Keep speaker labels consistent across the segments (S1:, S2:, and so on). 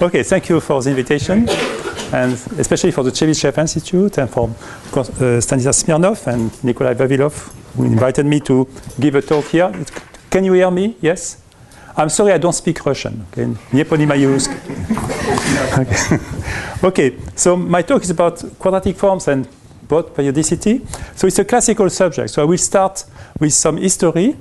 S1: Okay, thank you for the invitation, and especially for the Chebyshev Institute and for Stanislas Smirnov and Nikolai Vavilov, who invited me to give a talk here. Can you hear me? Yes? I'm sorry I don't speak Russian. Okay, Nie poнимаю русский. Okay, so my talk is about quadratic forms and Bott periodicity. So it's a classical subject. So I will start with some history,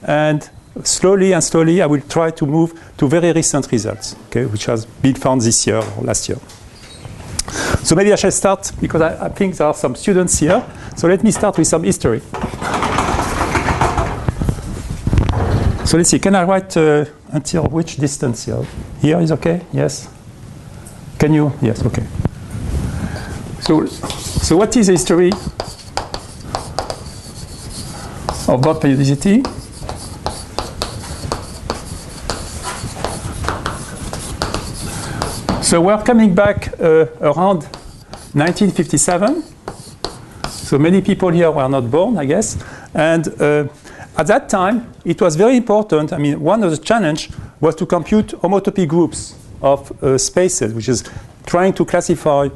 S1: and slowly I will try to move to very recent results, okay, which has been found this year or last year. So maybe I shall start, because I think there are some students here. So let me start with some history. So let's see, can I write until which distance here? Here is okay? Yes? Can you? Yes, okay. So what is the history of Bott periodicity? So we're coming back around 1957. So many people here were not born, I guess. And at that time, it was very important. I mean, one of the challenges was to compute homotopy groups of spaces, which is trying to classify.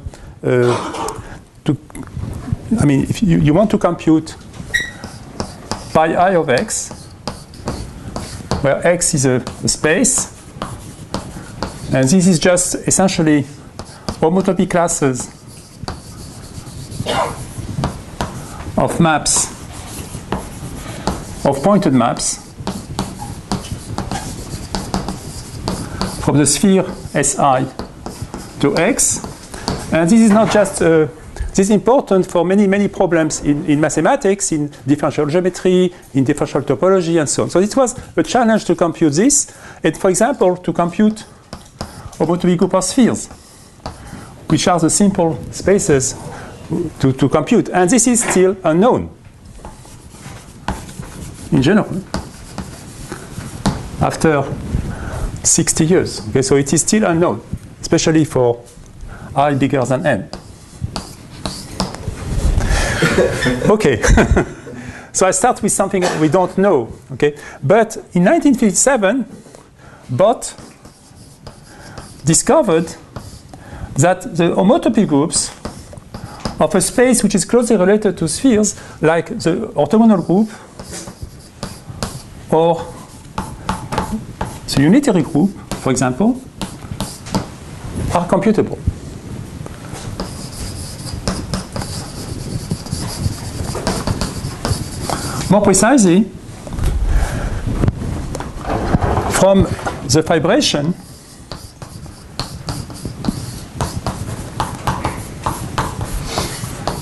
S1: If you want to compute pi I of x, where x is a space, and this is just essentially homotopy classes of maps, of pointed maps from the sphere Si to x. And this is not just, this is important for many problems in mathematics, in differential geometry, in differential topology, and so on. So it was a challenge to compute this, and for example, to compute homotopy group of spheres, which are the simple spaces to compute. And this is still unknown in general after 60 years. Okay, so it is still unknown, especially for I bigger than n. Okay, so I start with something we don't know. Okay, but in 1957, Bott discovered that the homotopy groups of a space which is closely related to spheres, like the orthogonal group or the unitary group, for example, are computable. More precisely, from the vibration,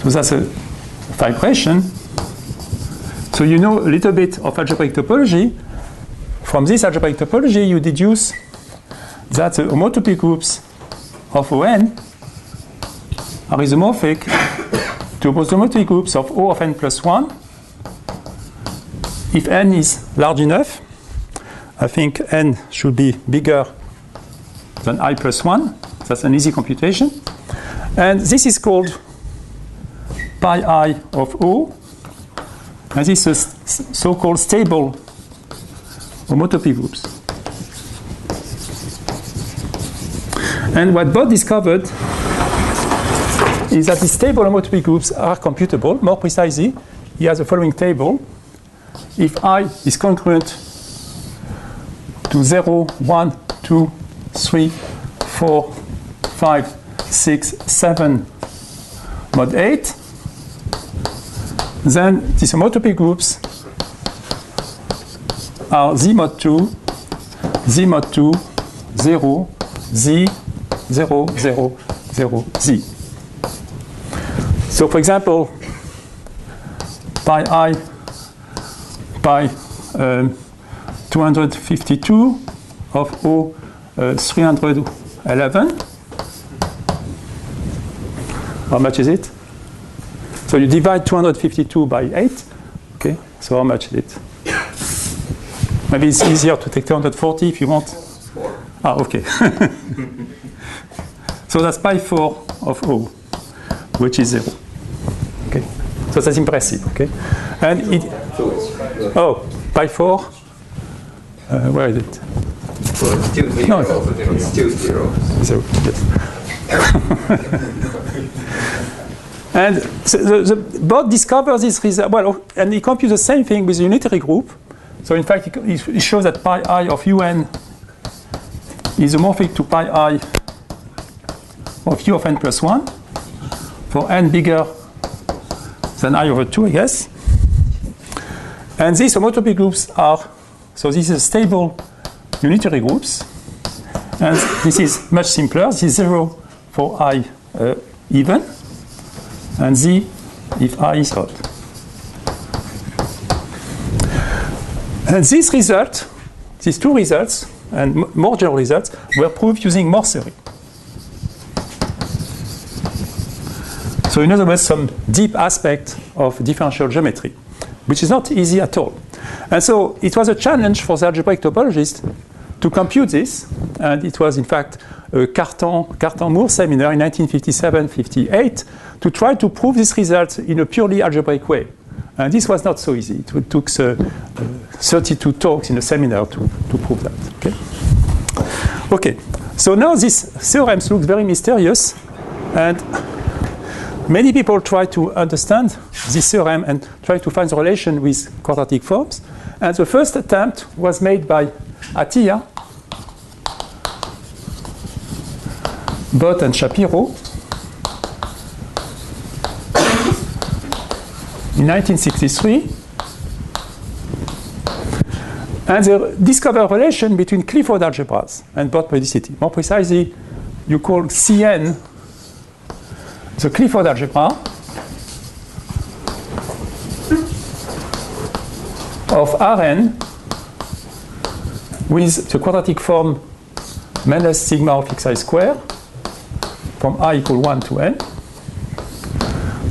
S1: so that's a vibration. So you know a little bit of algebraic topology. From this algebraic topology, you deduce that the homotopy groups of On are isomorphic to both the homotopy groups of O of n plus 1 if n is large enough. I think n should be bigger than I plus 1. That's an easy computation. And this is called pi I of O. And this is so-called stable homotopy groups. And what Bott discovered is that these stable homotopy groups are computable. More precisely, he has the following table. If I is congruent to 0, 1, 2, 3, 4, 5, 6, 7, mod 8, then these homotopy groups are Z mod 2, Z mod 2, 0, Z, 0, 0, 0, Z. So for example, pi I by 252 of O 311. How much is it? So you divide 252 by 8. Okay, so how much is it? Maybe it's easier to take 240 if you want. Ah, okay. So that's pi 4 of O, which is 0. Okay, so that's impressive. Okay, and it. Oh, pi 4. Where is it?
S2: Well, it's still zero,
S1: No.
S2: but then it's still zero.
S1: So, yes. And the Bott discovers this result. Well, and he computes the same thing with the unitary group. So in fact, he shows that pi I of un is homomorphic to pi I of u of n plus 1 for n bigger than I over 2, I guess. And these homotopy groups are, so this is stable unitary groups. And this is much simpler. This is 0 for I even, and z if I is odd. And this result, these two results, and more general results, were proved using Morse theory. So in other words, some deep aspect of differential geometry, which is not easy at all. And so it was a challenge for the algebraic topologist to compute this, and it was in fact a Cartan-Moore seminar in 1957-58 to try to prove this result in a purely algebraic way. And this was not so easy. It took 32 talks in a seminar to prove that. Okay. So now these theorems look very mysterious, and many people try to understand this theorem and try to find the relation with quadratic forms. And the first attempt was made by Atiyah, Bott, and Shapiro in 1963. And they discovered a relation between Clifford algebras and Bott periodicity. More precisely, you call Cn the Clifford algebra of Rn with the quadratic form minus sigma of xi squared from I equal 1 to n.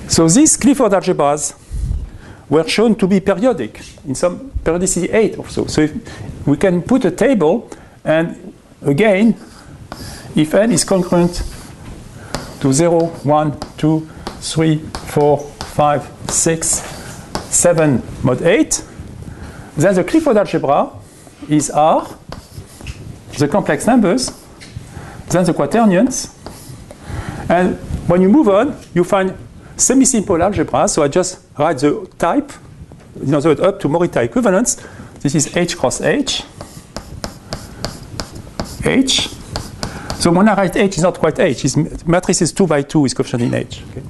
S1: So these Clifford algebras were shown to be periodic in some periodicity 8 or so. So if we can put a table, and again, if n is congruent to 0, 1, 2, 3, 4, 5, 6, 7, mod 8, then the Clifford algebra is R, the complex numbers, then the quaternions, and when you move on, you find semi-simple algebra. So I just write the type, in other words, up to Morita equivalence. This is H cross H. H. So when I write H, it's not quite H. It's matrices 2 by 2 with coefficient in H. Okay.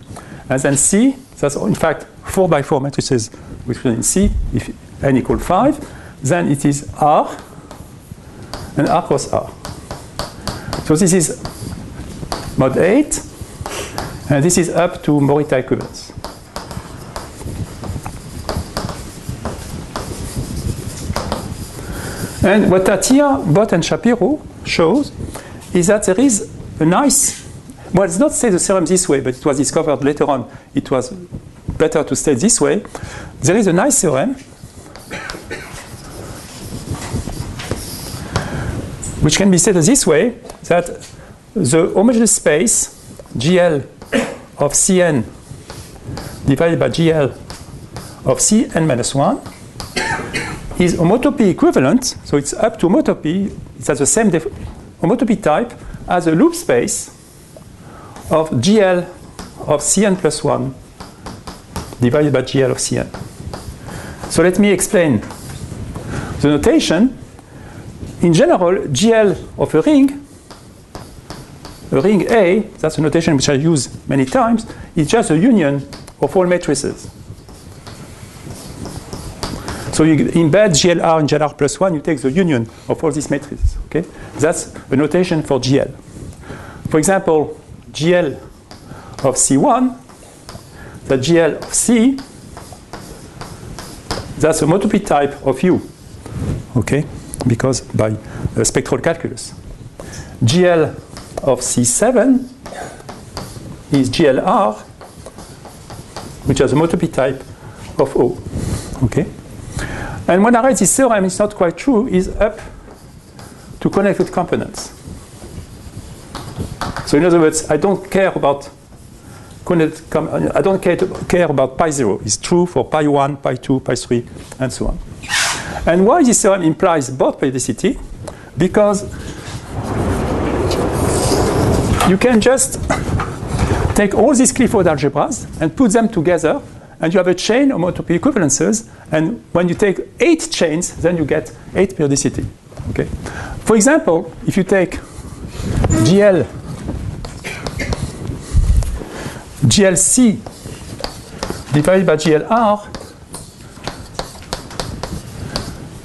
S1: And then C, that's in fact 4 by 4 matrices with coefficient in C, if n equals 5. Then it is R, and R cross R. So this is mod 8, and this is up to Morita equivalence. And what Atiyah, Bott, and Shapiro shows is that there is a nice, well, it's not say the theorem this way, but it was discovered later on. It was better to state this way. There is a nice theorem which can be stated this way, that the homogeneous space GL of Cn divided by GL of Cn minus 1 is homotopy equivalent, so it's up to homotopy, it's at the same homotopy type as a loop space of GL of Cn plus 1 divided by GL of Cn. So let me explain the notation. In general, GL of a ring A, that's a notation which I use many times, is just a union of all matrices. So you embed GLR in GLR plus 1, you take the union of all these matrices. Okay? That's a notation for GL. For example, GL of C1, the GL of C, that's a homotopy type of U. Okay? Because by spectral calculus. GL of C7 is GLR, which has a homotopy type of O. Okay? And when I write this theorem, it's not quite true, is up to connected components. So in other words, I don't care about I don't care about pi 0. It's true for pi 1, pi 2, pi 3, and so on. And why this theorem implies Bott periodicity? Because you can just take all these Clifford algebras and put them together, and you have a chain of homotopy equivalences. And when you take 8 chains, then you get 8 periodicity. Okay. For example, if you take GLC divided by GLR,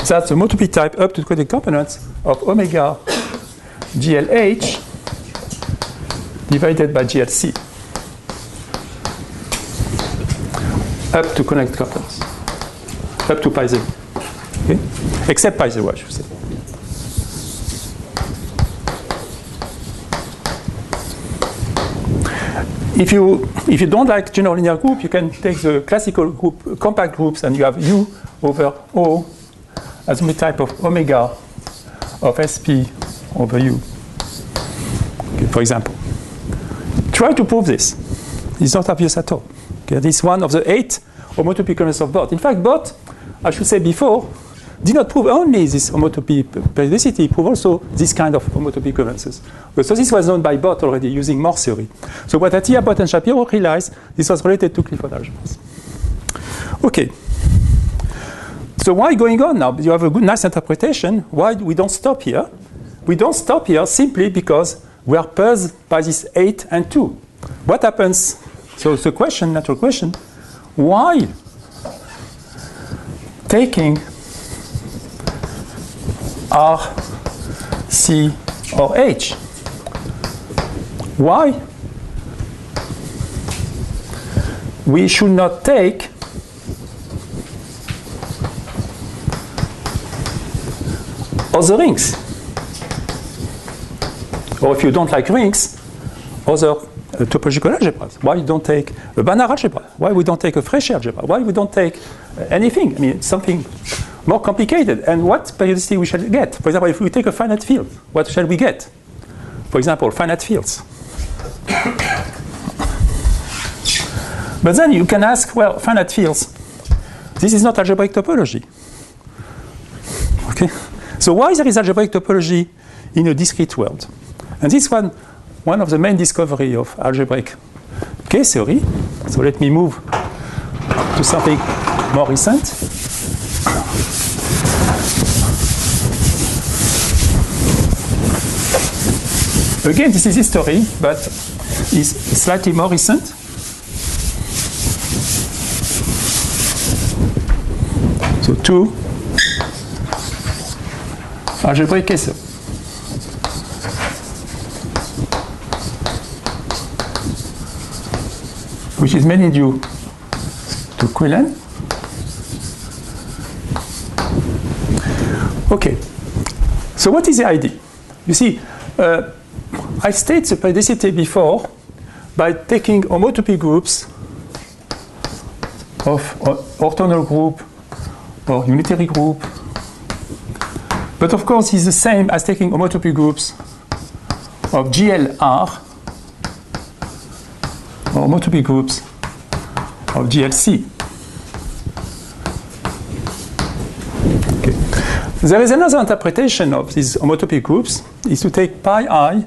S1: that's the homotopy type up to the components of omega GLH divided by GLC up to connect components, up to pi 0. Okay? Except pi 0, I should say. If you don't like general linear group, you can take the classical group, compact groups, and you have U over O as a type of omega of SP over U. Okay, for example. Try to prove this. It's not obvious at all. Okay, this is one of the 8 homotopy equivalences of Bott. In fact, Bott, I should say before, did not prove only this homotopy periodicity, he proved also this kind of homotopy equivalences. So this was known by Bott already using Morse theory. So what Atiyah, Bott, and Shapiro realized, this was related to Clifford algebras. Okay. So why going on now? You have a good, nice interpretation. Why we don't stop here? We don't stop here simply because we are puzzled by this 8 and 2. What happens? So the question, natural question, why taking R, C, or H? Why we should not take other rings? Or if you don't like rings, other topological algebras. Why you don't take a Banach algebra? Why we don't take a Fréchet algebra? Why we don't take anything? I mean, something more complicated. And what periodicity we shall get? For example, if we take a finite field, what shall we get? For example, finite fields. But then you can ask, well, finite fields, this is not algebraic topology. Okay? So why there is algebraic topology in a discrete world? And this one of the main discovery of algebraic case theory. So let me move to something more recent. Again, this is history, but is slightly more recent. So 2 algebraic case theory. Which is mainly due to Quillen. Okay, so what is the idea? You see, I state the periodicity before by taking homotopy groups of orthogonal group or unitary group. But of course, it's the same as taking homotopy groups of GLR or homotopy groups of GLC. Okay. There is another interpretation of these homotopy groups, is to take pi I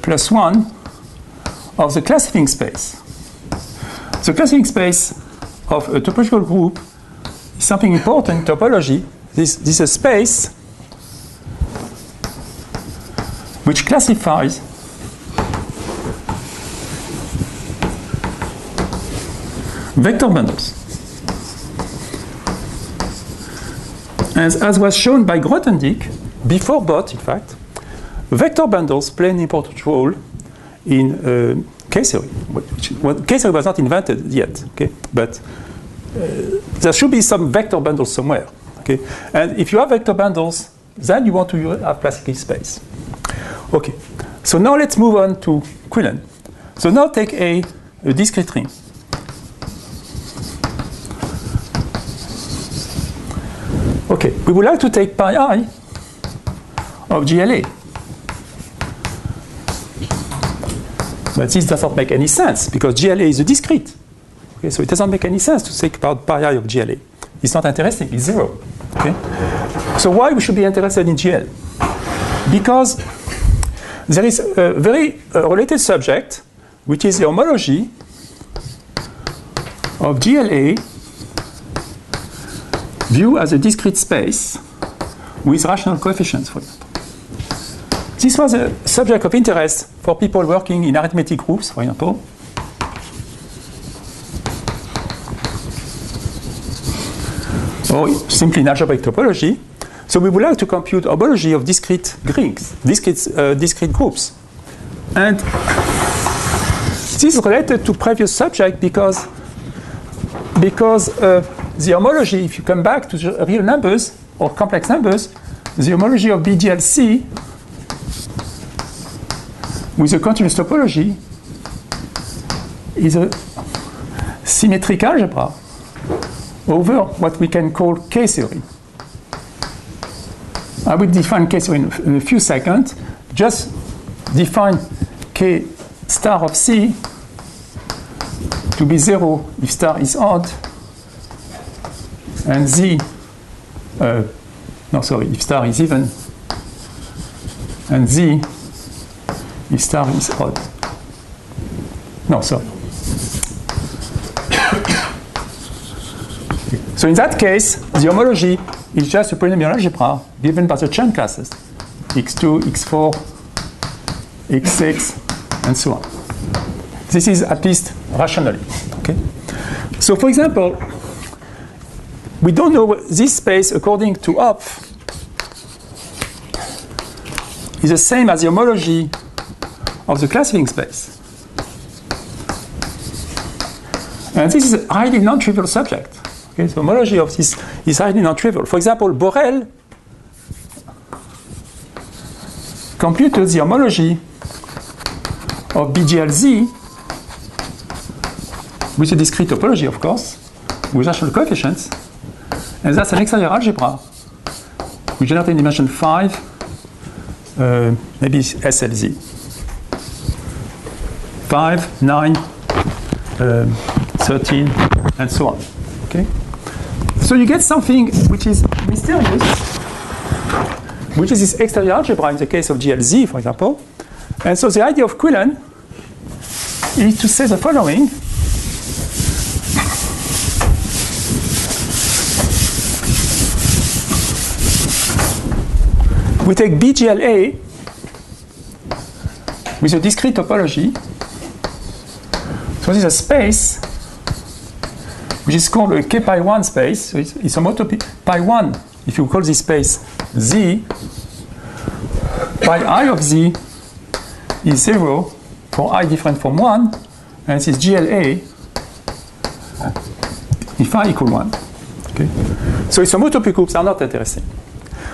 S1: plus 1 of the classifying space. The classifying space of a topological group is something important in topology. This is a space which classifies vector bundles. And as was shown by Grothendieck, before Bott, in fact, vector bundles play an important role in case theory. Case theory was not invented yet, okay? But there should be some vector bundles somewhere, okay? And if you have vector bundles, then you want to have classical space. Okay, so now let's move on to Quillen. So now take a discrete ring. Okay, we would like to take pi I of GLA. But this does not make any sense because GLA is a discrete. Okay, so it doesn't make any sense to think about pi I of GLA. It's not interesting, it's 0. Okay? So why we should be interested in GL? Because there is a very related subject, which is the homology of GLA viewed as a discrete space with rational coefficients, for example. This was a subject of interest for people working in arithmetic groups, for example. Or simply in algebraic topology. So we would like to compute homology of discrete rings, discrete groups. And this is related to previous subject because the homology, if you come back to the real numbers or complex numbers, the homology of BGLC with a continuous topology is a symmetric algebra over what we can call K-theory. I will define K-theory in a few seconds. Just define K star of C to be 0 if star is odd, and Z, if star is even, and Z if star is odd. So in that case, the homology is just a polynomial algebra given by the chain classes, x2, x4, x6, and so on. This is at least rationally. Okay? So for example, we don't know this space according to Hopf is the same as the homology of the classifying space. And this is a highly non-trivial subject. Okay, so homology of this is highly non-trivial. For example, Borel computed the homology of BGLZ with a discrete topology, of course, with rational coefficients, and that's an exterior algebra. We generate in dimension 5, maybe SLZ. 5, 9, 13, and so on. Okay? So you get something which is mysterious, which is this exterior algebra in the case of GLZ, for example. And so the idea of Quillen is to say the following. We take BGLA with a discrete topology. So this is a space which is called a K pi 1 space. So it's a homotopy pi 1. If you call this space Z, pi I of Z is 0 for I different from 1, and this is GLA if I equal 1. Okay? So its homotopy groups are not interesting.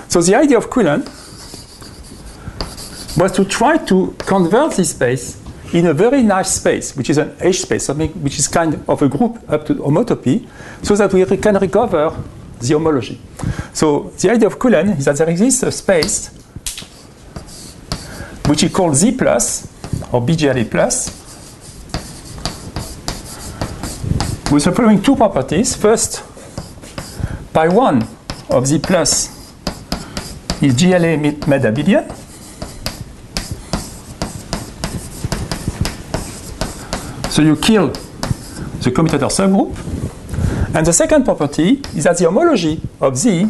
S1: So the idea of Quillen was to try to convert this space in a very nice space, which is an H space, something which is kind of a group up to homotopy, so that we can recover the homology. So the idea of Quillen is that there exists a space which is called Z plus, or BGLA plus, with the following two properties. First, pi 1 of Z plus is GLA made abelian. So you kill the commutator subgroup. And the second property is that the homology of Z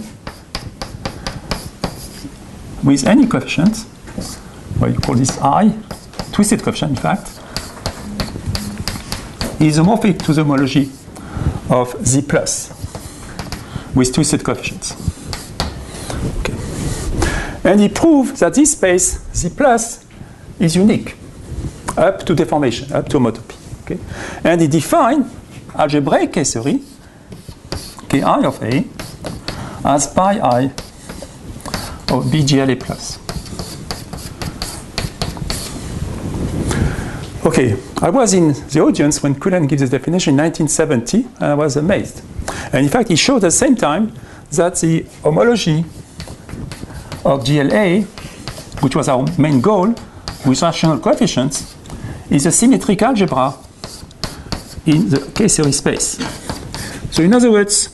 S1: with any coefficient, well, you call this I, twisted coefficient in fact, is homomorphic to the homology of Z plus with twisted coefficients. Okay. And he proved that this space Z plus is unique up to deformation, up to homotopy. Okay. And he defined algebraic K-theory, Ki of A, as pi I of BGLA plus. Okay, I was in the audience when Quillen gives this definition in 1970, and I was amazed. And in fact, he showed at the same time that the homology of GLA, which was our main goal, with rational coefficients, is a symmetric algebra in the K-theory space. So in other words,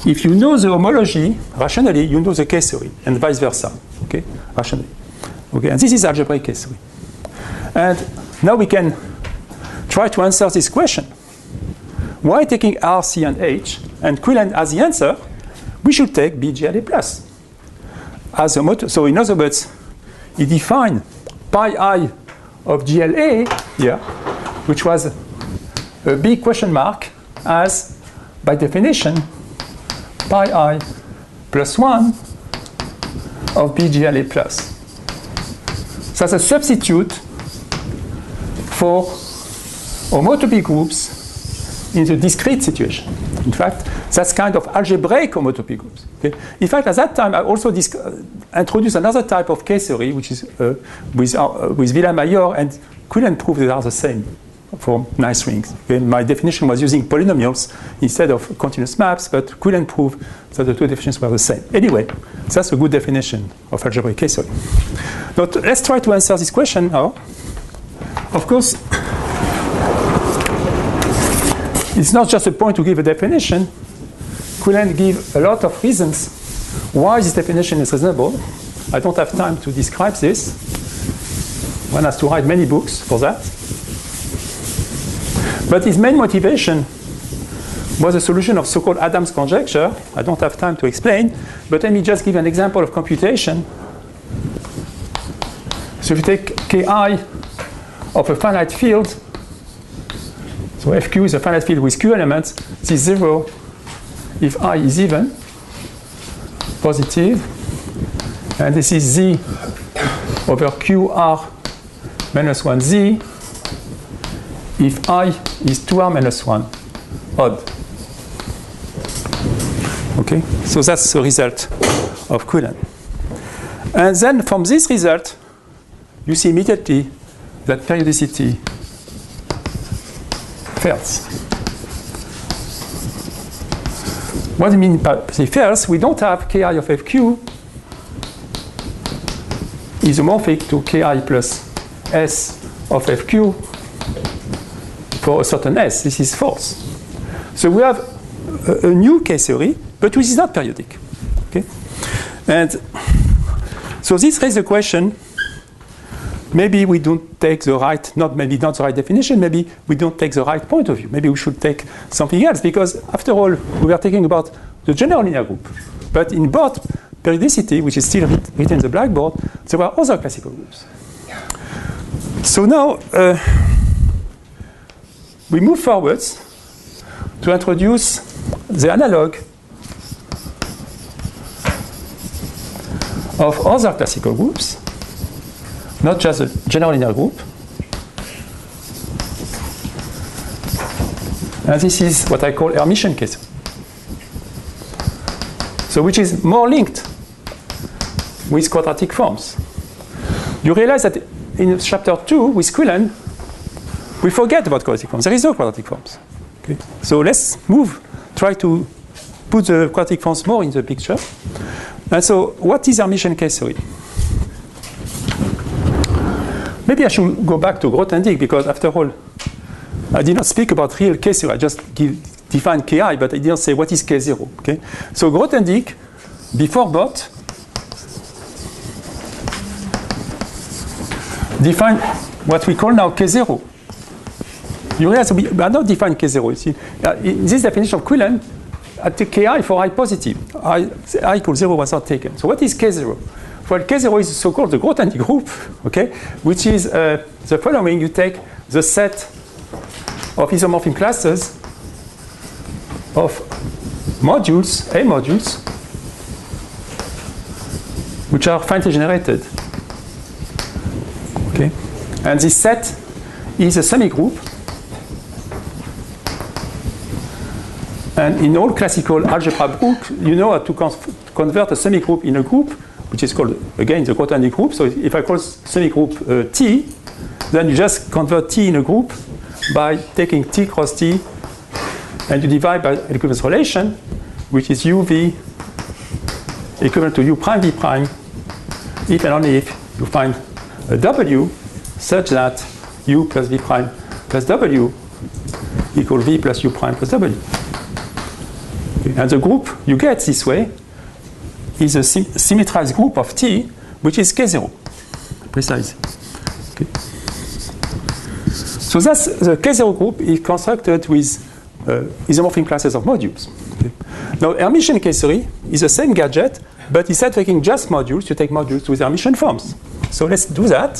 S1: if you know the homology rationally, you know the K-theory, and vice versa, okay, rationally. Okay, and this is algebraic case 3. And now we can try to answer this question. Why taking R, C, and H, and Quillen as the answer, we should take B, GLA plus. As a motor, so in other words, he defined pi I of GLA here, which was a big question mark, as, by definition, pi I plus 1 of B, GLA plus. So that's a substitute for homotopy groups in the discrete situation. In fact, that's kind of algebraic homotopy groups. Okay? In fact, at that time, I also introduced another type of case theory, which is with Villamayor, and Quillen proved they are the same for nice rings. Okay? My definition was using polynomials instead of continuous maps, but Quillen proved that the two definitions were the same. Anyway, that's a good definition of algebraic case theory. Now, let's try to answer this question now. Of course, it's not just a point to give a definition. Quillen gave a lot of reasons why this definition is reasonable. I don't have time to describe this. One has to write many books for that. But his main motivation was a solution of so-called Adams conjecture. I don't have time to explain, but let me just give an example of computation. So if you take Ki of a finite field, so Fq is a finite field with Q elements, this is 0 if I is even, positive, and this is Z over QR minus 1Z if I is 2R minus 1, odd. Okay, so that's the result of Quillen. And then from this result, you see immediately that periodicity fails. What do you mean by fails? We don't have Ki of Fq isomorphic to Ki plus S of Fq for a certain S. This is false. So we have a new case theory, but which is not periodic. Okay? And so this raises the question, maybe we don't take the right, not the right definition, maybe we don't take the right point of view. Maybe we should take something else, because after all, we were talking about the general linear group. But in Bott, periodicity, which is still written in the blackboard, there were other classical groups. So now, we move forwards to introduce the analog of other classical groups, not just a general linear group. And this is what I call Hermitian case. So which is more linked with quadratic forms. You realize that in chapter 2 with Quillen, we forget about quadratic forms. There is no quadratic forms. Okay? So let's try to put the quadratic forms more in the picture. And so what is Hermitian case theory? Maybe I should go back to Grothendieck, because after all, I did not speak about real case theory. I just defined Ki, but I didn't say what is K0. Okay? So Grothendieck, before Bott, defined what we call now K0. You realize we are not defining K0. You see, in this definition of Quillen, I take Ki for I positive. I equals 0 was not taken. So what is K0? Well, K0 is so-called the Grothendieck group, okay, which is the following. You take the set of isomorphic classes of modules, A modules, which are finitely generated. Okay? And this set is a semigroup. And in all classical algebra books, you know how to convert a semigroup in a group, which is called, again, the Grothendieck group. So if I call semigroup T, then you just convert T in a group by taking T cross T, and you divide by an equivalence relation, which is UV equivalent to U prime V prime, if and only if you find a W such that U plus V prime plus W equal V plus U prime plus W. Okay. And the group you get this way is a symmetrized group of T, which is K0. precisely. Okay. So that's the K0 group is constructed with isomorphic classes of modules. Okay. Now, Hermitian K3 is the same gadget, but instead of taking just modules, you take modules with Hermitian forms. So let's do that.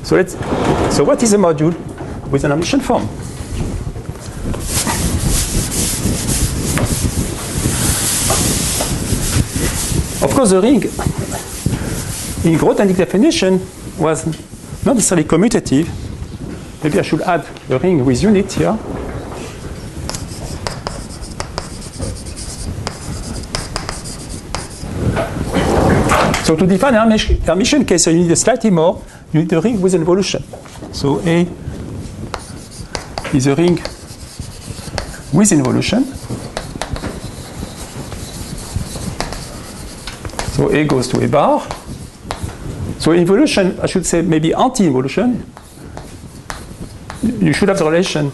S1: So what is a module with an Hermitian form? Of course, the ring in Quadratic definition was not necessarily commutative. Maybe I should add the ring with unit here. So to define Hermitian case, you need a slightly more. You need a ring with an evolution. So A is a ring with involution. So A goes to A bar. So involution, I should say maybe anti-involution. You should have the relation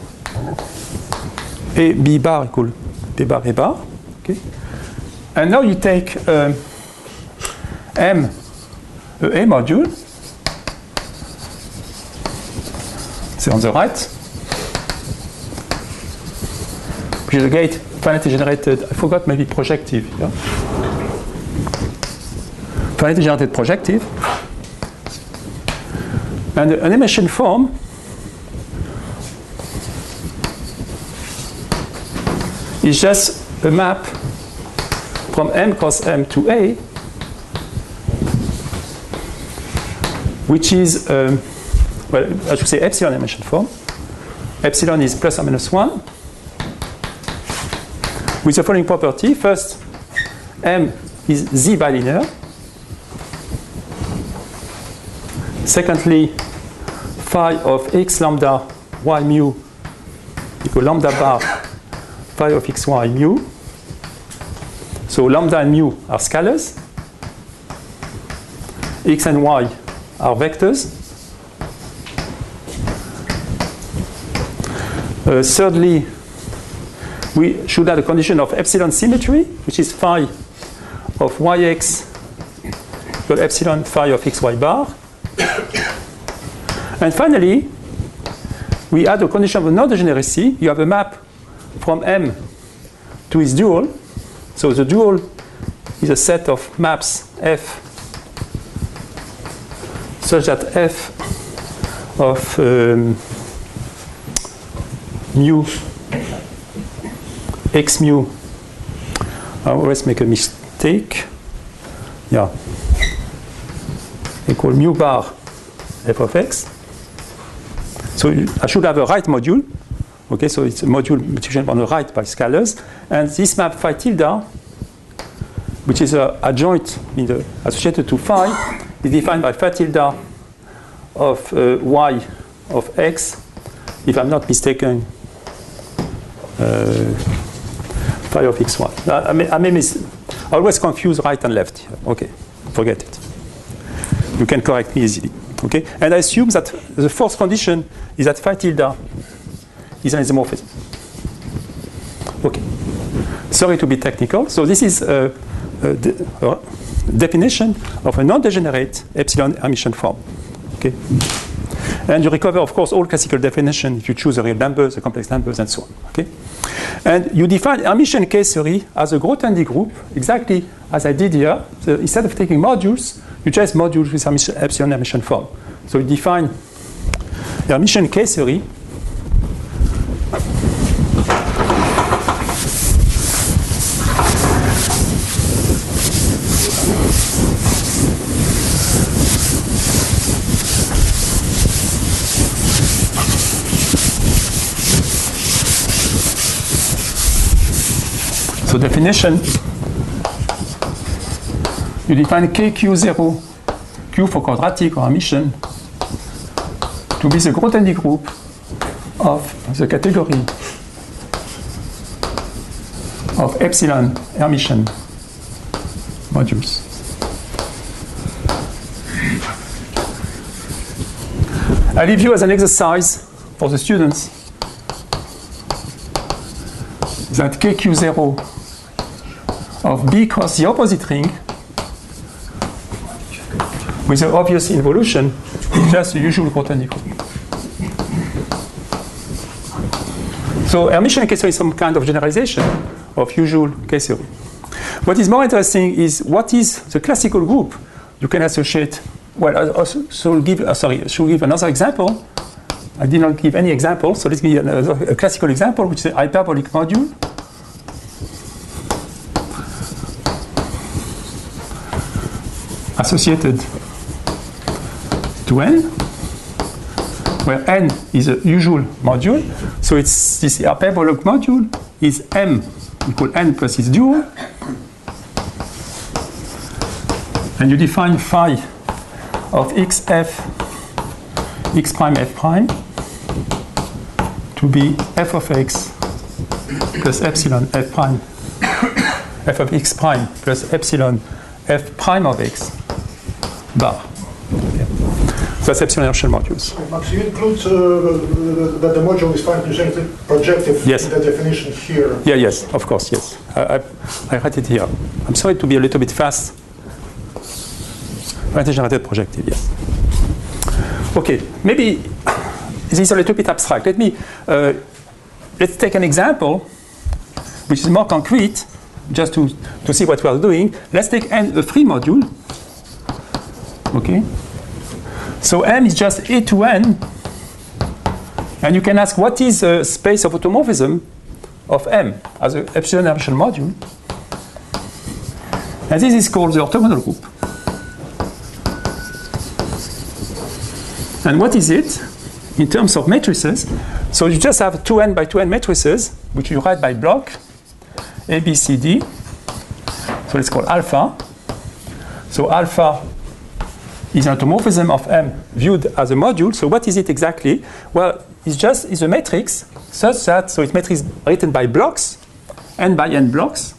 S1: A B bar equal B bar A bar. Okay. And now you take M A module. C'est on the right. Which is a gate finitely generated, I forgot, maybe projective. Yeah? Finitely generated projective. And an emission form is just a map from M cross M to A, which is, well, I should say epsilon emission form. Epsilon is plus or minus 1. With the following property. First, M is Z bilinear. Secondly, phi of x lambda y mu equal lambda bar phi of xy mu. So lambda and mu are scalars. X and y are vectors. Thirdly, we should add a condition of epsilon symmetry, which is phi of yx equal epsilon phi of xy bar. And finally, we add a condition of non-degeneracy. You have a map from M to its dual. So the dual is a set of maps F such that F of mu x mu, I always make a mistake, yeah, equal mu bar f of x. So I should have a right module, okay, so it's a module multiplication on the right by scalars, and this map phi tilde, which is adjoint in the associated to phi, is defined by phi tilde of y of x, if I'm not mistaken, phi of xy. I always confuse right and left. Okay, forget it. You can correct me easily. Okay, and I assume that the fourth condition is that phi tilde is an isomorphism. Okay, sorry to be technical. So this is a definition of a non-degenerate epsilon Hermitian form. Okay. And you recover, of course, all classical definition if you choose the real numbers, the complex numbers, and so on. Okay? And you define Hermitian case theory as a Grothendieck group, exactly as I did here. So instead of taking modules, you just modules with epsilon Hermitian form. So you define Hermitian case theory So definition, you define KQ0, Q for quadratic or Hermitian, to be the Grothendieck group of the category of epsilon Hermitian modules. I leave you as an exercise for the students that KQ0 of B cross the opposite ring with the obvious involution, just the usual quadratic group. So Hermitian case theory is some kind of generalization of usual case theory. What is more interesting is what is the classical group you can associate. Well, should give another example. I did not give any example, so let's give a classical example, which is a hyperbolic module. Associated to n, where n is a usual module. So it's this hyperbolic module is m equal n plus its dual. And you define phi of x prime f prime to be f of x plus epsilon f prime, f of x prime plus epsilon f prime of x bar. Okay. So that's epsilon Hermitian modules.
S2: Max, you include that the module is finitely projective
S1: yes.
S2: in the definition here.
S1: Yeah, yes, of course, yes. I write it here. I'm sorry to be a little bit fast. Finitely projective, yes. Okay, maybe this is a little bit abstract. Let's take an example which is more concrete, just to see what we are doing. Let's take a free module. Okay. So M is just A to N, and you can ask what is the space of automorphism of M as an epsilon Hermitian module. And this is called the orthogonal group. And what is it in terms of matrices? So you just have 2n by 2n matrices, which you write by block, A, B, C, D. So it's called alpha. So alpha is an automorphism of M viewed as a module. So what is it exactly? Well, it's a matrix such that, so it's matrix written by blocks, n by n blocks.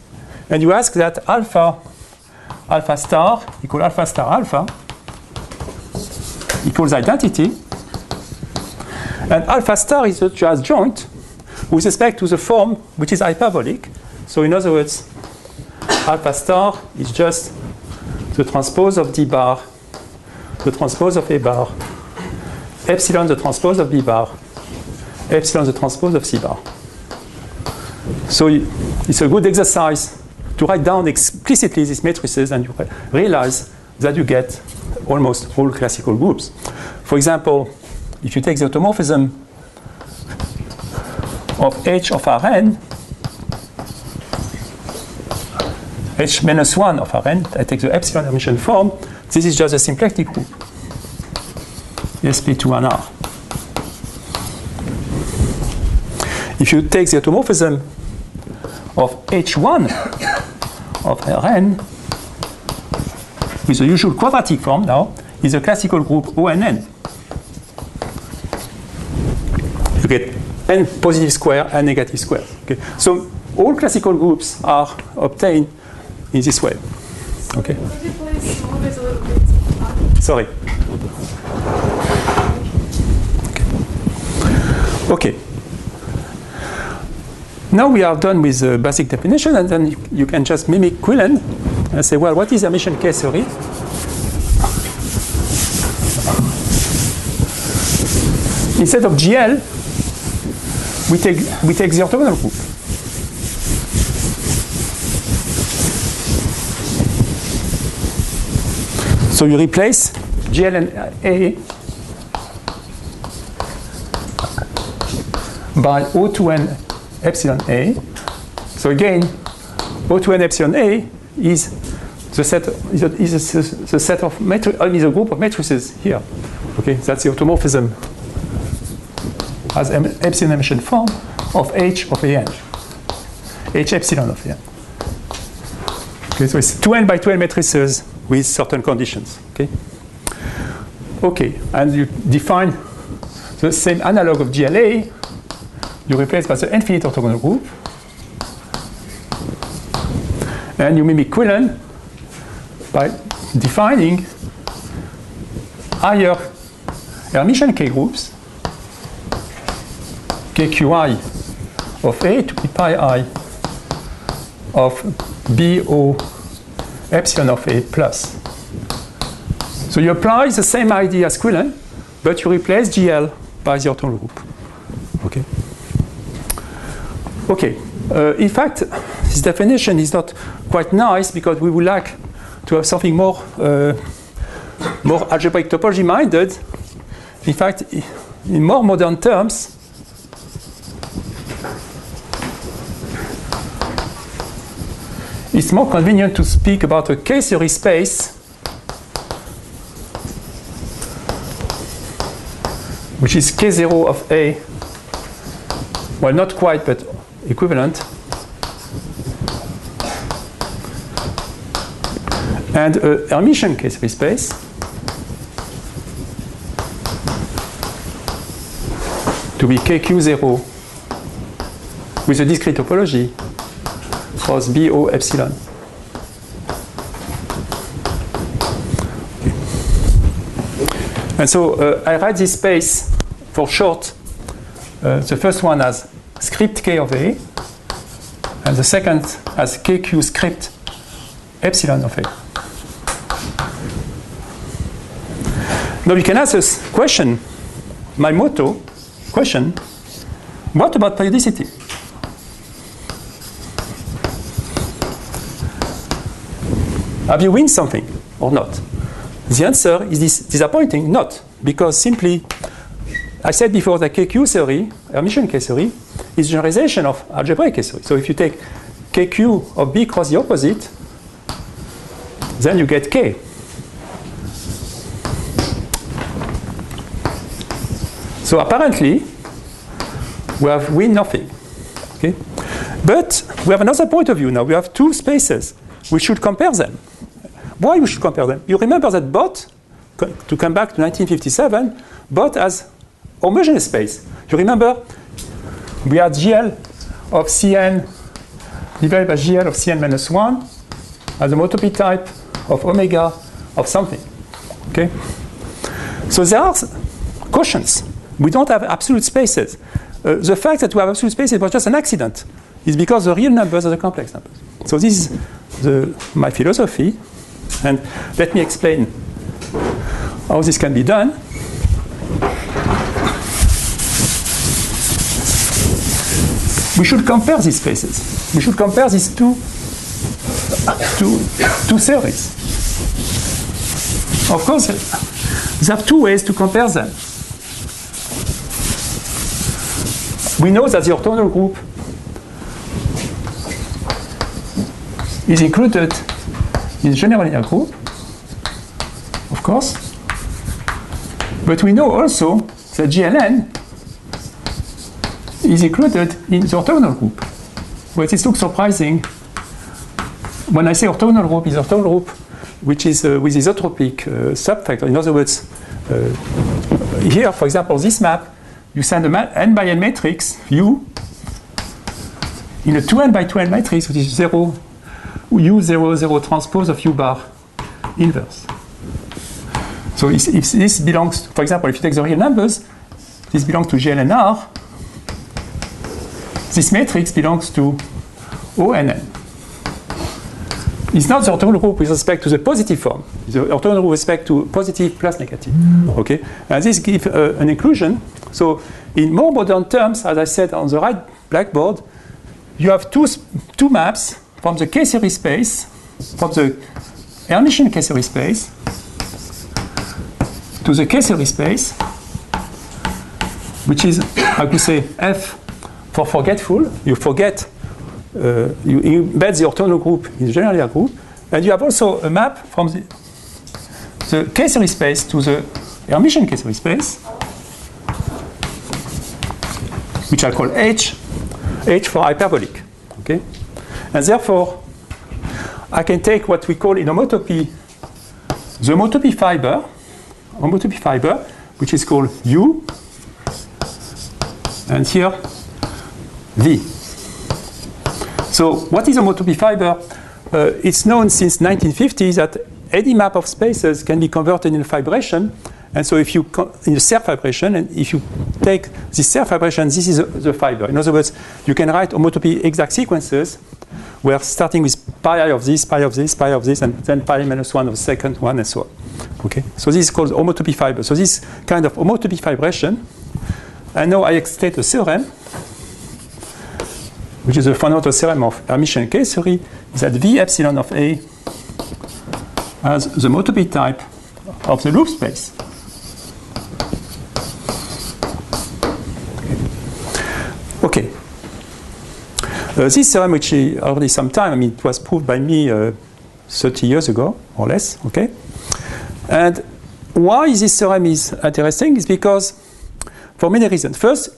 S1: And you ask that alpha star equal alpha star alpha equals identity. And alpha star is a just joint with respect to the form which is hyperbolic. So in other words, alpha star is just the transpose of D bar, the transpose of A bar, epsilon the transpose of B bar, epsilon the transpose of C bar. So it's a good exercise to write down explicitly these matrices, and you realize that you get almost all classical groups. For example, if you take the automorphism of H of Rn, H minus 1 of Rn, I take the epsilon Hermitian form, this is just a symplectic group, sp2nr. If you take the automorphism of H1 of Rn, with the usual quadratic form now, is a classical group ONN. You get n positive square and negative square. Okay? So all classical groups are obtained in this way. Okay?
S3: Could you please move it a little bit?
S1: Sorry. Okay. Now we are done with the basic definition, and then you can just mimic Quillen and say, well, what is Hermitian case theory? Instead of GL, we take the orthogonal group. So you replace GL and A by O2n epsilon A. So again, O2n epsilon A is the set the set of is a group of matrices here. Okay, that's the automorphism as epsilon Hermitian form of H of AN, H epsilon of AN. Okay, so it's 2n by 2n matrices with certain conditions. Okay. Okay, and you define the same analog of GLA. You replace by the infinite orthogonal group, and you mimic Quillen by defining higher Hermitian K groups, KQI of A to be pi I of BO epsilon of A plus So you apply the same idea as Quillen, but you replace GL by the orthogonal group. Okay. Okay. In fact, this definition is not quite nice because we would like to have something more algebraic topology minded. In fact, in more modern terms, it's more convenient to speak about a K-series space which is K0 of A, well, not quite, but equivalent, and a Hermitian K-series space to be KQ0 with a discrete topology cross BO epsilon. And so I write this space for short. The first one as script K of A, and the second as KQ script epsilon of A. Now you can ask this question, my motto question, what about periodicity? Have you win something or not? The answer is disappointing, not, because simply, I said before that KQ theory, Hermitian K theory, is generalization of algebraic K theory. So if you take KQ of B cross the opposite, then you get K. So apparently, we have win nothing. Okay? But we have another point of view now. We have two spaces. We should compare them. Why we should compare them? You remember that Bott, to come back to 1957, Bott has homogeneous space. You remember we had GL of Cn divided by GL of Cn minus 1 as a homotopy type of omega of something. Okay? So there are quotients. We don't have absolute spaces. The fact that we have absolute spaces was just an accident. It's because the real numbers are the complex numbers. So this is my philosophy. And let me explain how this can be done. We should compare these spaces. We should compare these two theories. Of course, there are two ways to compare them. We know that the orthogonal group is included in the general linear group, of course. But we know also that GLN is included in the orthogonal group. Well, this looks surprising. When I say orthogonal group, is orthogonal group which is with isotropic subfactor. In other words, here, for example, this map, you send a n by n matrix, U, in a 2n by 2n matrix, which is 0, U0, 0 transpose of U bar inverse. So if this belongs, for example, if you take the real numbers, this belongs to GLNR, this matrix belongs to ONN. It's not the orthogonal group with respect to the positive form. The orthogonal group with respect to positive plus negative. Okay? And this gives an inclusion. So in more modern terms, as I said on the right blackboard, you have two maps from the K-series space, from the Hermitian K-series space to the K-series space, which is, I could say, F for forgetful. You forget, you embed the orthogonal group in the general linear group, and you have also a map from the K-series space to the Hermitian K-series space, which I call H for hyperbolic. Okay? And therefore, I can take what we call in homotopy the homotopy fiber, which is called U, and here V. So what is a homotopy fiber? It's known since 1950 that any map of spaces can be converted into fibration, And so if you, in the self-vibration, and if you take this self-vibration, this is the fiber. In other words, you can write homotopy exact sequences where starting with pi I of this, pi of this, pi of this, and then pi minus 1 of the second one, and so on. Okay? So this is called homotopy fiber. So this kind of homotopy vibration, and now I state a theorem, which is a fundamental theorem of Hermitian case theory, is that V epsilon of A has the homotopy type of the loop space. Okay. This theorem, which already some time, I mean, it was proved by me 30 years ago, or less, okay? And why this theorem is interesting is because, for many reasons. First,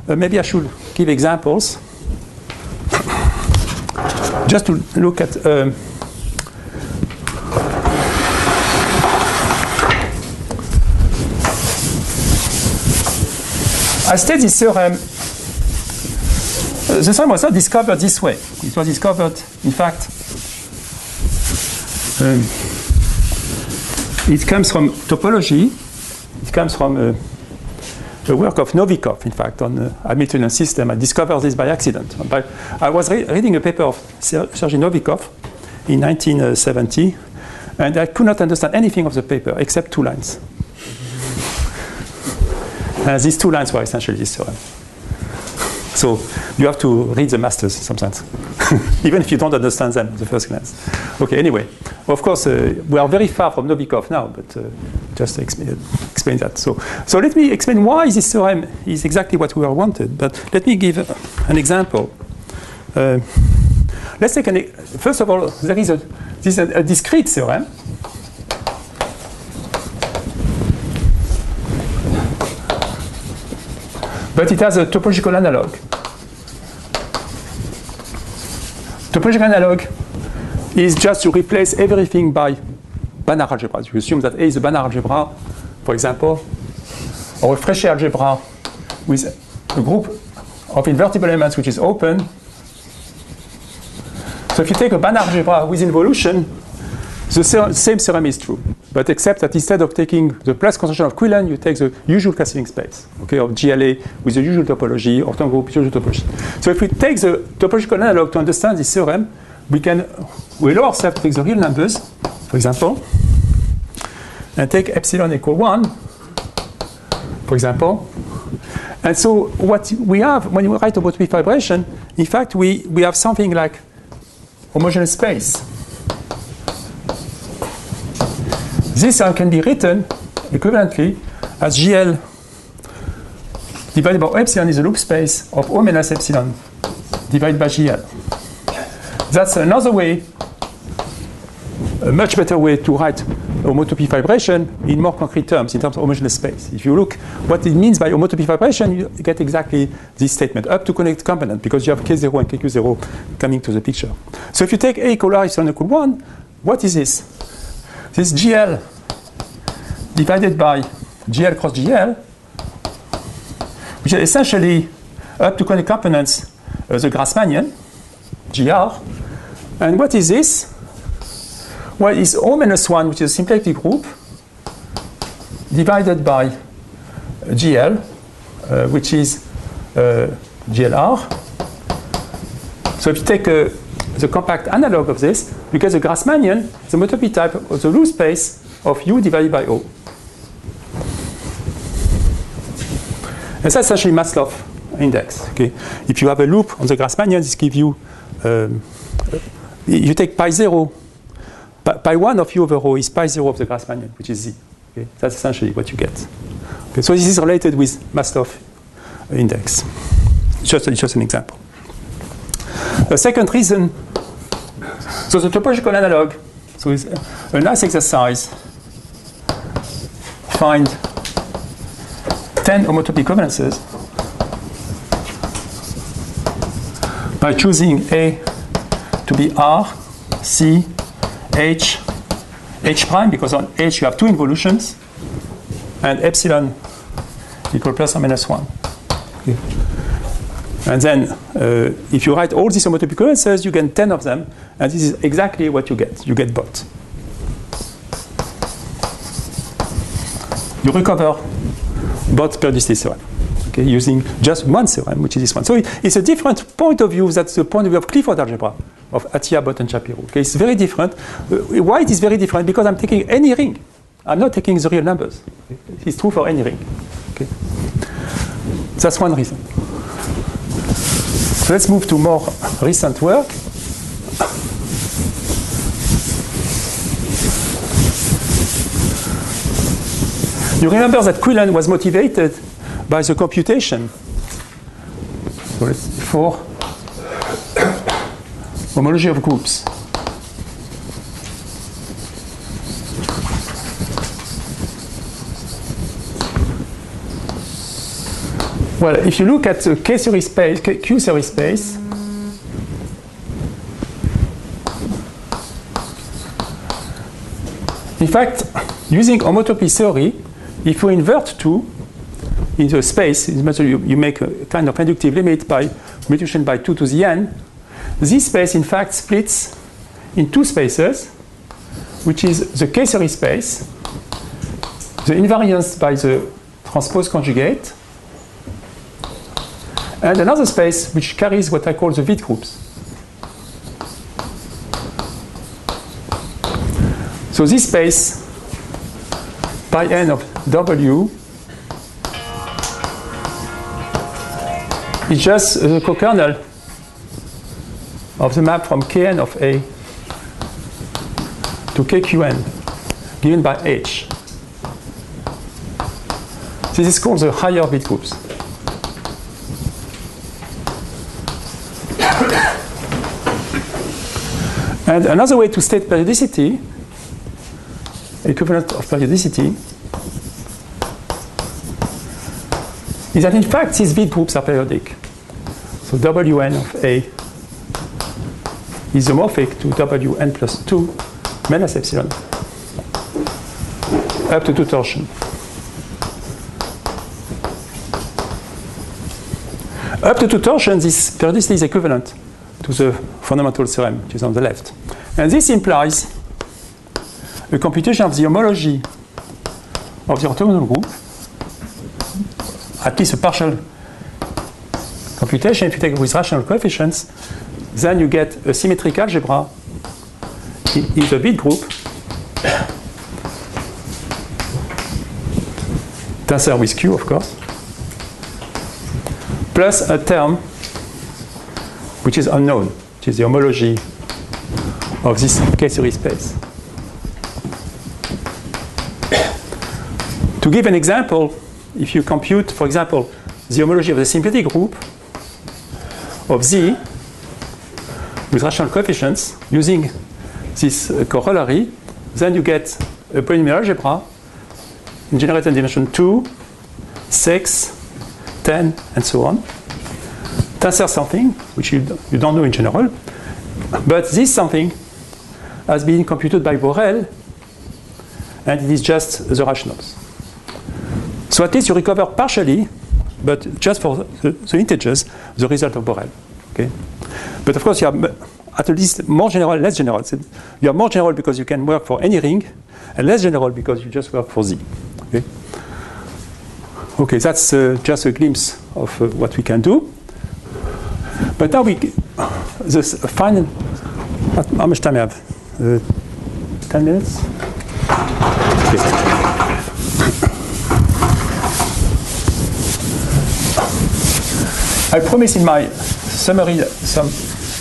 S1: maybe I should give examples. Just to look at I state this theorem. The theorem was not discovered this way. It was discovered, in fact, it comes from topology. It comes from the work of Novikov, in fact, on the Hamiltonian system. I discovered this by accident. I was reading a paper of Sergei Novikov in 1970, and I could not understand anything of the paper except 2 lines. These 2 lines were essentially this theorem. So you have to read the masters sometimes, even if you don't understand them at the first glance. Okay, anyway, of course, we are very far from Novikov now, but just to explain that. So let me explain why this theorem is exactly what we wanted. But let me give an example. Let's take first of all, there is a discrete theorem. But it has a topological analog. Topological analog is just to replace everything by Banach algebra. You assume that A is a Banach algebra, for example, or a Fréchet algebra with a group of invertible elements which is open. So if you take a Banach algebra with involution, the same theorem is true, but except that instead of taking the plus construction of Quillen, you take the usual classification space, okay, of GLA with the usual topology, orthogonal group, usual topology. So if we take the topological analog to understand this theorem, we allow ourselves to take the real numbers, for example, and take epsilon equal 1, for example. And so what we have, when we write homotopy vibration, in fact, we have something like homogeneous space. This can be written equivalently as GL divided by epsilon is the loop space of O minus epsilon divided by GL. That's another way, a much better way to write homotopy vibration in more concrete terms, in terms of homogeneous space. If you look what it means by homotopy vibration, you get exactly this statement, up to connected component, because you have K0 and KQ0 coming to the picture. So if you take A equal R epsilon equal 1, what is this? This GL divided by GL cross GL, which is essentially up to connected components, the Grassmannian, GR. And what is this? Well, it's O minus 1, which is a symplectic group, divided by GL, which is GLR. So if you take the compact analog of this, you get the Grassmannian, the homotopy type of the loop space of U divided by O. And that's essentially Maslov index. Okay? If you have a loop on the Grassmannian, this gives you, you take pi 0, pi 1 of U over O is pi 0 of the Grassmannian, which is Z. Okay? That's essentially what you get. Okay? So this is related with Maslov index. It's just an example. A second reason, so the topological analog, so it's a nice exercise. Find 10 homotopy equivalences by choosing A to be R, C, H, H prime, because on H you have 2 involutions, and epsilon equal plus or minus 1. Okay. And then, if you write all these homotopy equivalences, you get 10 of them, and this is exactly what you get. You get Bott. you recover Bott periodicity theorem, okay, using just one theorem, which is this one. So it's a different point of view. That's the point of view of Clifford algebra, of Atiyah, Bott, and Shapiro. Okay, it's very different. Why it is very different? Because I'm taking any ring. I'm not taking the real numbers. It's true for any ring. Okay, that's one reason. So let's move to more recent work. You remember that Quillen was motivated by the computation for homology of groups. Well, if you look at the K series space, Q series space, in fact, using homotopy theory, if you invert 2 in the space, you make a kind of inductive limit by multiplication by 2 to the n, this space in fact splits in 2 spaces, which is the K series space, the invariance by the transpose conjugate, and another space which carries what I call the Witt groups. So this space by n of W is just the co-kernel of the map from Kn of A to Kqn given by H. This is called the higher Witt groups. And another way to state periodicity, equivalent of periodicity, is that in fact these Witt groups are periodic. So Wn of A is homomorphic to Wn plus 2 minus epsilon up to 2 torsion. Up to 2 torsion, this periodicity is equivalent to the fundamental theorem, which is on the left. And this implies a computation of the homology of the orthogonal group, at least a partial computation. If you take it with rational coefficients, then you get a symmetric algebra in the Witt group, tensor with Q, of course, plus a term which is unknown, which is the homology of this K-series space. To give an example, if you compute, for example, the homology of the symplectic group of Z with rational coefficients using this corollary, then you get a polynomial algebra in generated dimension 2, 6, 10, and so on. Tensor something, which you don't know in general, but this something has been computed by Borel, and it is just the rationals. So at least you recover partially, but just for the integers, the result of Borel. Okay? But of course, you are at least more general, less general. So you are more general because you can work for any ring, and less general because you just work for Z. Okay, okay, that's just a glimpse of what we can do. But now the final, how much time I have? 10 minutes? Okay. I promise in my summary some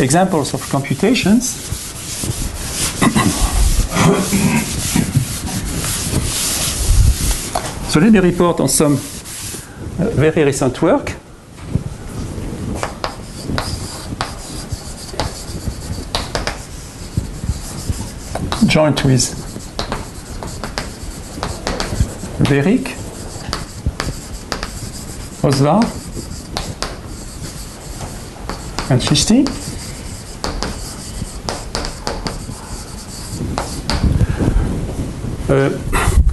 S1: examples of computations. So let me report on some very recent work. Joint with Verick, Osvar, and Shishti.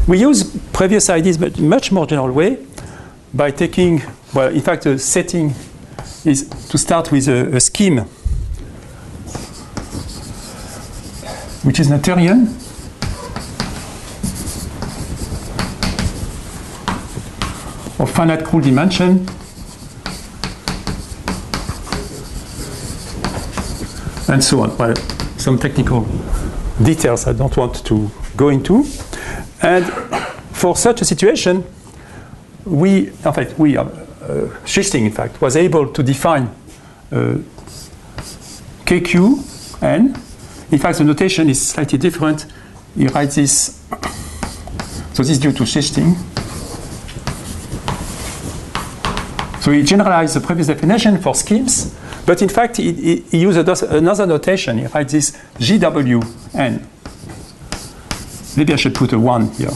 S1: We use previous ideas but in a much more general way by taking, well, in fact, the setting is to start with a scheme which is Noetherian. of finite Cool dimension and so on. Well, some technical details I don't want to go into. And for such a situation, Schichting, in fact, was able to define KQN. In fact, the notation is slightly different. He writes this. So this is due to Schichting. So he generalized the previous definition for schemes, but in fact, he used another notation. He writes this GWN. Maybe I should put a 1 here,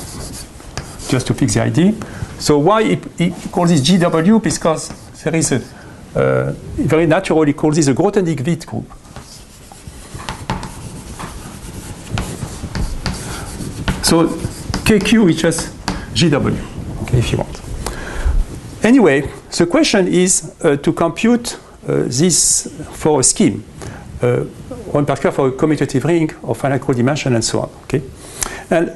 S1: just to fix the idea. So why he calls this GW? Because there is very naturally, he calls this a Grothendieck-Witt group. So KQ is just GW, okay, if you want. Anyway, the question is to compute this for a scheme, or in particular for a commutative ring of finite Cool dimension and so on. Okay, and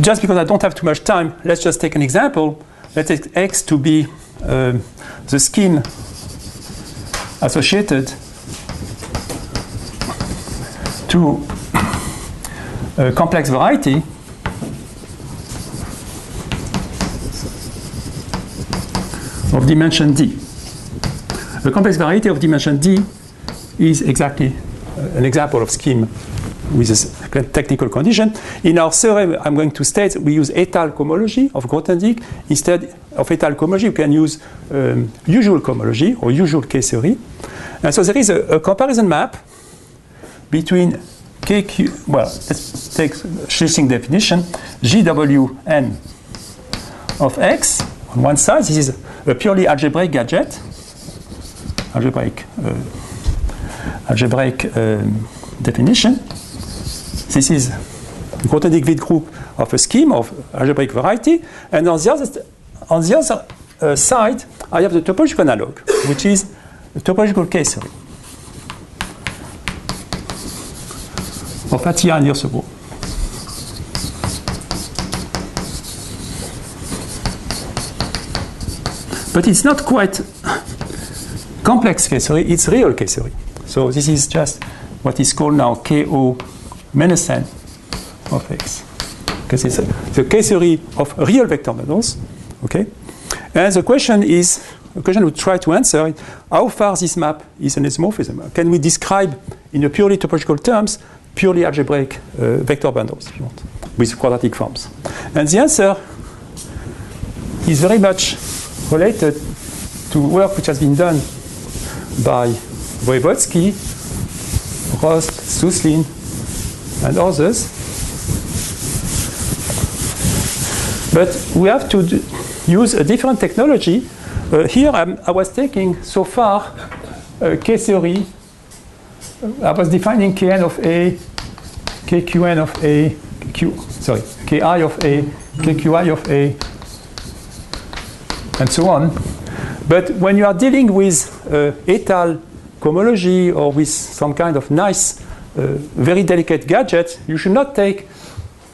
S1: just because I don't have too much time, let's just take an example. Let's take X to be the scheme associated to a complex variety of dimension d. The complex variety of dimension d is exactly an example of scheme with a technical condition. In our theorem, I'm going to state we use étale cohomology of Grothendieck. Instead of étale cohomology, you can use usual cohomology or usual K-theory. And so there is a comparison map between KQ, well, let's take Schichting definition, GWN of X on one side. This is a purely algebraic gadget, algebraic definition. This is the Grothendieck-Witt group of a scheme of algebraic variety, and on the other side, I have the topological analog, which is the topological K-theory of Atiyah and Hirsebro. But it's not quite complex K-theory, it's real K-theory. So this is just what is called now KO minus n of X. Because it's the K-theory of real vector bundles. Okay? And the question we try to answer is how far this map is an isomorphism. Can we describe in a purely topological terms purely algebraic vector bundles, if you want, with quadratic forms? And the answer is very much related to work which has been done by Voevodsky, Rost, Suslin, and others. But we have to use a different technology. Here I was taking so far K-theory. I was defining Kn of A, KQN of A, Ki of A, KQI of A, and so on. But when you are dealing with étale cohomology or with some kind of nice, very delicate gadget, you should not take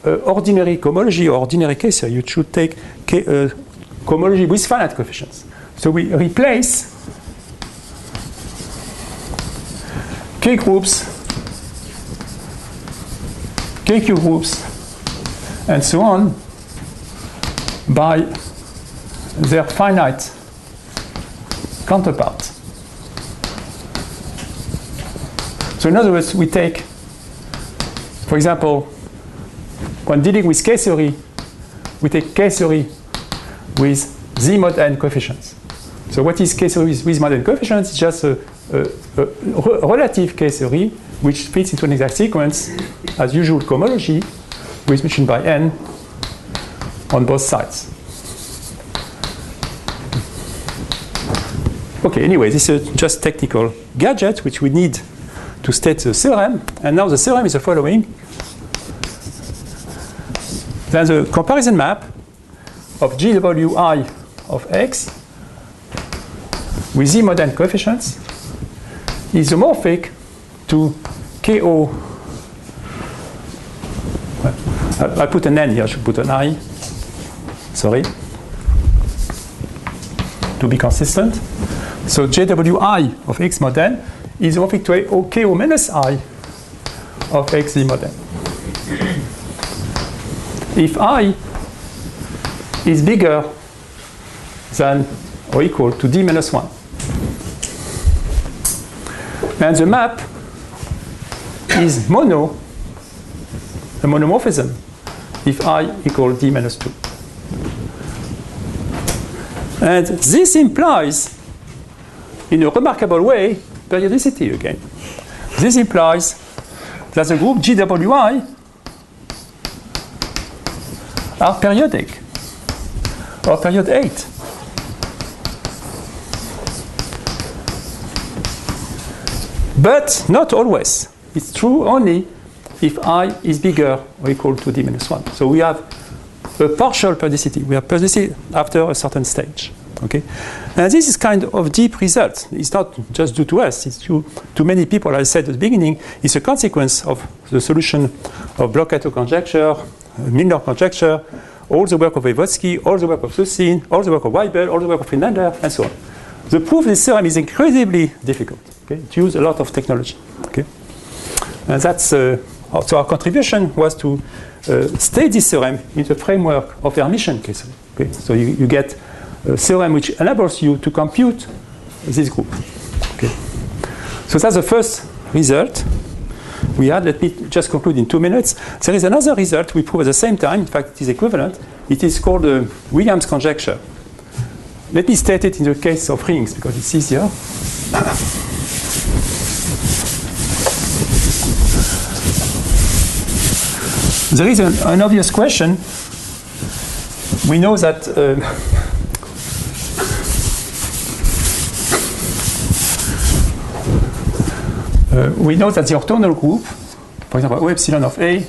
S1: ordinary cohomology or ordinary K-theory. You should take cohomology with finite coefficients. So we replace K groups, KQ groups, and so on by their finite counterpart. So in other words, we take, for example, when dealing with K-theory, we take K-theory with Z mod n coefficients. So what is K-theory with mod n coefficients? It's just a relative K-theory which fits into an exact sequence as usual cohomology with mission by n on both sides. Okay, anyway, this is just technical gadget which we need to state the theorem. And now the theorem is the following. Then the comparison map of GWI of X with Z mod n coefficients is isomorphic to KO. I put an N here, I should put an I. Sorry. to be consistent. So JWI of X model is equal to OKO minus I of XZ model. If I is bigger than or equal to D minus 1, and the map is mono, a monomorphism, if I equal D minus 2. And this implies, in a remarkable way, periodicity again. This implies that the group GWI are periodic, or period 8. But not always. It's true only if I is bigger or equal to D minus 1. So we have a partial periodicity. We have periodicity after a certain stage. Okay? And this is kind of deep result. It's not just due to us. It's due to many people. As I said at the beginning, it's a consequence of the solution of Bloch-Kato conjecture, Milnor conjecture, all the work of Wygotsky, all the work of Sussin, all the work of Weibel, all the work of Friedlander, and so on. The proof of this theorem is incredibly difficult. Okay? It uses a lot of technology. Okay? And that's so our contribution was to state this theorem in the framework of Hermitian case. Okay? So you get a theorem which enables you to compute this group. Okay? So that's the first result we had. Let me just conclude in 2 minutes. There is another result we prove at the same time. In fact, it is equivalent. It is called the Williams conjecture. Let me state it in the case of rings because it's easier. There is an obvious question. We know that the orthogonal group, for example, O epsilon of A,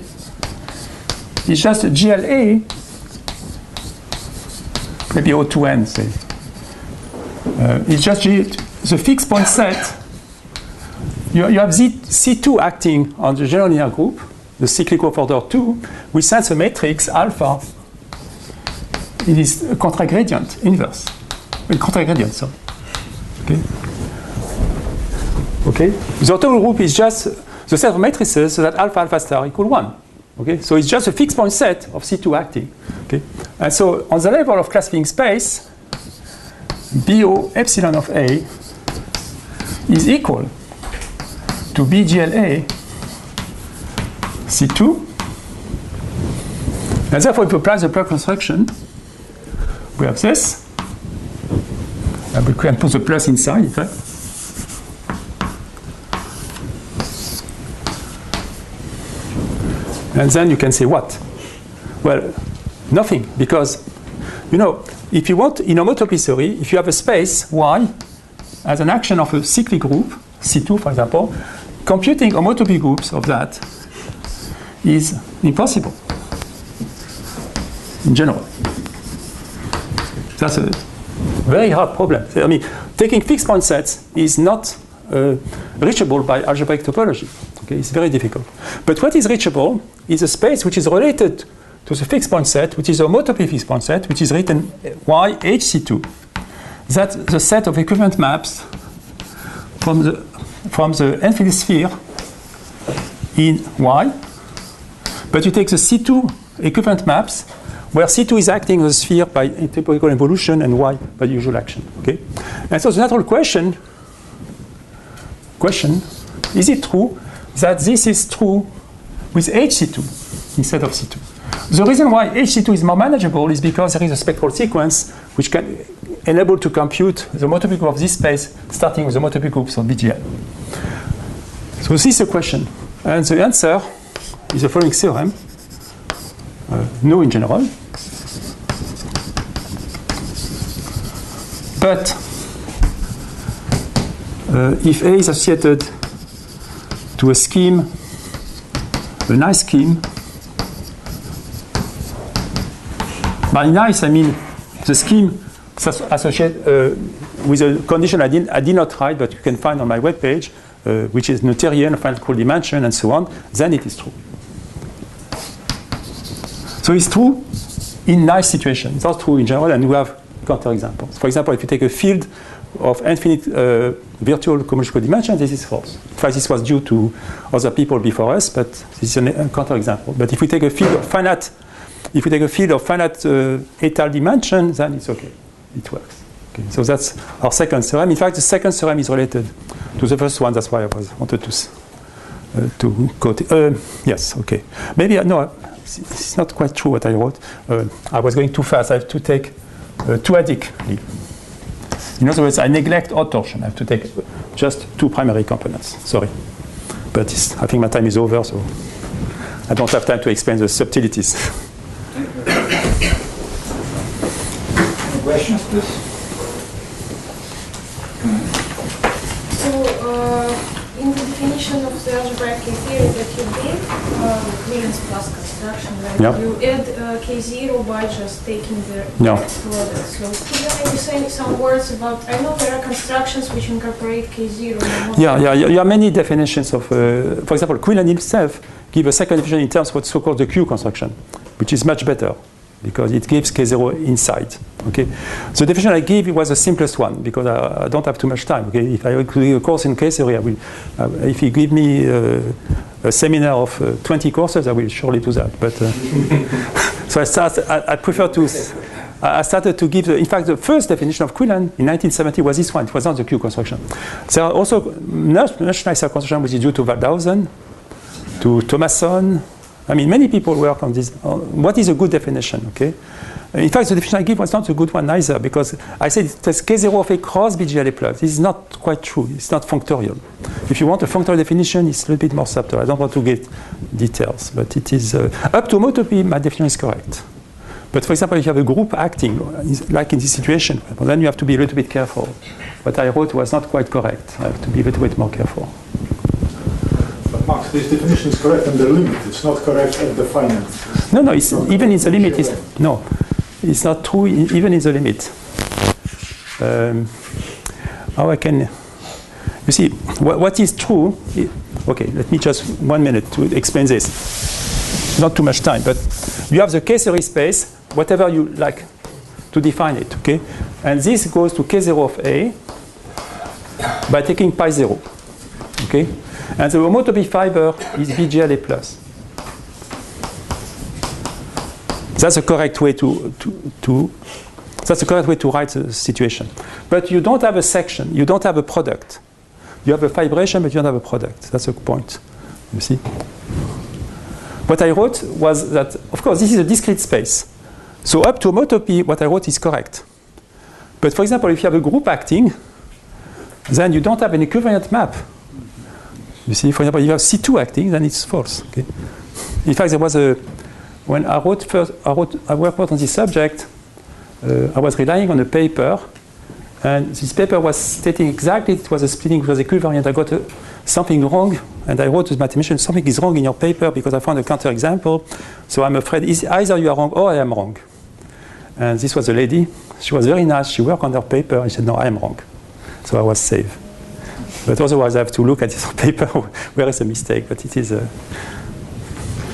S1: is just a GLA, maybe O2n, say. It's just the fixed point set. You have C2 acting on the general linear group, the cyclic of order 2, we sense a matrix alpha. It is a contragradient inverse. A contragradient, sorry. Okay. Okay. The orthogonal group is just the set of matrices so that alpha alpha star equal 1. Okay. So it's just a fixed point set of C2 acting. Okay. And so on the level of classifying space, BO epsilon of A is equal to BGLA C2. And therefore, if we apply the Bloch construction, we have this. And we can put the plus inside, in fact. And then you can say what? Well, nothing, because, you know, if you want, in homotopy theory, if you have a space Y as an action of a cyclic group, C2, for example, computing homotopy groups of that is impossible in general. That's a very hard problem. I mean, taking fixed point sets is not reachable by algebraic topology. Okay, it's very difficult. But what is reachable is a space which is related to the fixed point set, which is a homotopy fixed point set, which is written YHC2. That's the set of equivalent maps from the infinite sphere in Y. But you take the C2 equivalent maps, where C2 is acting on the sphere by topological involution and Y by the usual action. Okay? And so the natural question, is it true that this is true with HC2 instead of C2? The reason why HC2 is more manageable is because there is a spectral sequence which can enable to compute the homotopy group of this space starting with the homotopy groups of BGL. So this is a question. And the answer is the following theorem. No in general. But if A is associated to a scheme, a nice scheme, by nice I mean the scheme associated with a condition I did not write, but you can find on my webpage, which is Noetherian, finite equal dimension, and so on, then it is true. So it's true in nice situations. It's not true in general, and we have counterexamples. For example, if you take a field of infinite virtual cohomological dimension, this is false. In fact, this was due to other people before us, but this is a counterexample. But if we take a field of finite, étal dimension, then it's okay. It works. Okay. So that's our second theorem. In fact, the second theorem is related to the first one. That's why I wanted to quote it. Yes, okay. Maybe, no, it's not quite true what I wrote. I was going too fast. I have to take two-adically. In other words, I neglect odd torsion. I have to take just two primary components. Sorry. But I think my time is over, so I don't have time to explain the subtleties.
S4: Questions, please?
S3: So, in the definition of the algebraic K-theory that you did, Williams plus construction, right?
S1: Yeah.
S3: You add K0 by just taking the product. So, could you maybe say some words about? I know there are constructions which incorporate K0.
S1: Yeah. There are many definitions of. For example, Quillen himself gives a second definition in terms of what's so-called the Q construction, which is much better, because it gives K0 inside. Okay, the definition I gave was the simplest one because I don't have too much time. Okay, if I do a course in K-theory, I will. If you give me a seminar of 20 courses, I will surely do that. But so I started to give. In fact, the first definition of Quillen in 1970 was this one. It was not the Q construction. There are also much nicer construction which is due to Waldhausen, to Thomasson. I mean, many people work on this. What is a good definition, okay? In fact, the definition I give was not a good one either, because I said it was K0 of A cross BGLA plus. This is not quite true. It's not functorial. If you want a functorial definition, it's a little bit more subtle. I don't want to get details, but it is up to homotopy, my definition is correct. But for example, if you have a group acting, like in this situation, well, then you have to be a little bit careful. What I wrote was not quite correct. I have to be a little bit more careful.
S2: But Max, this definition is correct in the limit. It's not correct at the finite.
S1: No, it's, even in the limit, no. It's not true even in the limit. How I can, you see, what is true, okay, let me just 1 minute to explain this. Not too much time, but you have the K-theory space, whatever you like to define it, okay? And this goes to K0 of A by taking pi 0, okay? And the homotopy fiber is BGLA plus. That's the correct way that's the correct way to write the situation. But you don't have a section. You don't have a product. You have a fibration, but you don't have a product. That's the point. You see? What I wrote was that, of course, this is a discrete space. So up to homotopy, what I wrote is correct. But for example, if you have a group acting, then you don't have an equivalent map. You see, for example, if you have C2 acting, then it's false. Okay? In fact, there was a when I worked on this subject, I was relying on a paper, and this paper was stating exactly it was a splitting, it was equivalent. I got something wrong, and I wrote to the mathematician, something is wrong in your paper because I found a counterexample. So I'm afraid either you are wrong or I am wrong. And this was a lady. She was very nice. She worked on her paper. And she said, no, I am wrong. So I was safe. But otherwise, I have to look at this paper where is a mistake. But it is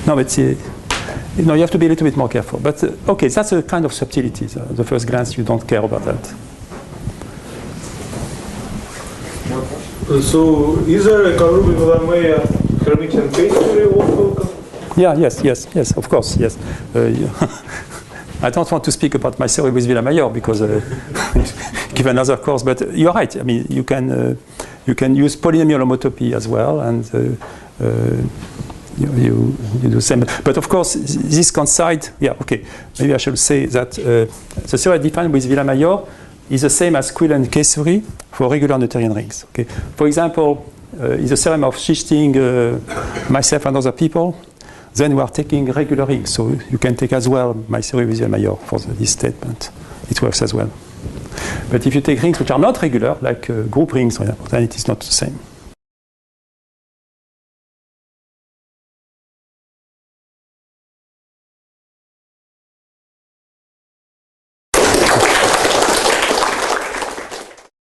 S1: no, but you have to be a little bit more careful. But okay, that's a kind of subtlety. The first glance, you don't care about that.
S4: So, is there a Karoubi-Villamea Hermitian K-theory also?
S1: Yeah, yes, of course, yes. I don't want to speak about my theory with Villamayor because give another course. But you're right. I mean, you can use polynomial homotopy as well, and you do the same. But of course, this coincide. Yeah, okay. Maybe I should say that the theory defined with Villamayor is the same as Quillen K-theory for regular Noetherian rings. Okay. For example, in the theorem of Schichting, myself and other people, then we are taking regular rings. So you can take as well my theory with Villamayor for this statement. It works as well. But if you take rings which are not regular, like group rings, then it is not the same.